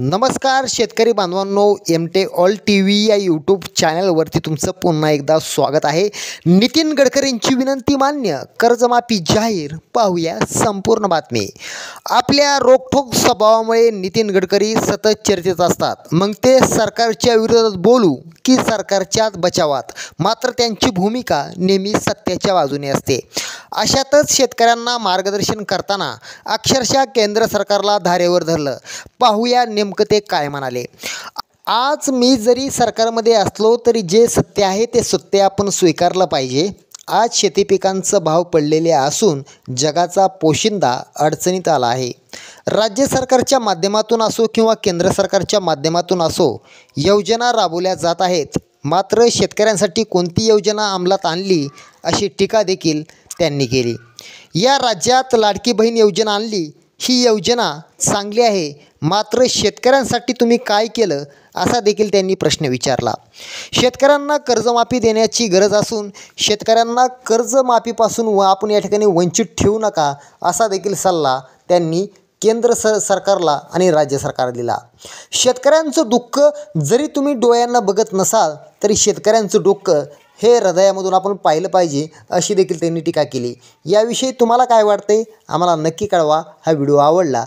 नमस्कार शेतकरी बांधवांनो, एमटे ऑल टी व्ही या यूट्यूब चॅनलवरती तुमचं पुन्हा एकदा स्वागत आहे। नितीन गडकरींची विनंती मान्य, कर्जमाफी जाहीर, पाहूया संपूर्ण बातमी। आपल्या रोखठोक स्वभावामुळे नितीन गडकरी सतत चर्चेत असतात। मग ते सरकारच्या विरोधात बोलू की सरकारच्याच बचावात, मात्र त्यांची भूमिका नेहमी सत्याच्या बाजूने असते। अशातच शेतकऱ्यांना मार्गदर्शन करताना अक्षरशः केंद्र सरकारला धारेवर धरलं। पाहूया नेमकं ते काय म्हणाले। आज मी जरी सरकारमध्ये असलो तरी जे सत्य आहे ते सत्य आपण स्वीकारलं पाहिजे। आज शेती पिकांचं भाव पडलेले असून जगाचा पोशिंदा अडचणीत आला आहे। राज्य सरकारच्या माध्यमातून असो किंवा केंद्र सरकारच्या माध्यमातून असो, योजना राबवल्या जात आहेत, मात्र शेतकऱ्यांसाठी कोणती योजना अंमलात आणली अशी टीका देखील त्यांनी केली। या राज्यात लाडकी बहीण योजना आणली, ही योजना चांगली आहे, मात्र शेतकऱ्यांसाठी तुम्ही काय केलं असा देखील त्यांनी प्रश्न विचारला। शेतकऱ्यांना कर्जमाफी देण्याची गरज असून शेतकऱ्यांना कर्जमाफीपासून आपण या ठिकाणी वंचित ठेवू नका असा देखील सल्ला त्यांनी केंद्र सरकारला आणि राज्य सरकारला दिला। शेतकऱ्यांचं दुःख जरी तुम्ही डोळ्यांना बघत नसाल तरी शेतकऱ्यांचं दुःख हे हृदयामधून आपण पाहिलं पाहिजे अशी देखील त्यांनी टीका केली। याविषयी तुम्हाला काय वाटते आम्हाला नक्की कळवा। हा व्हिडिओ आवडला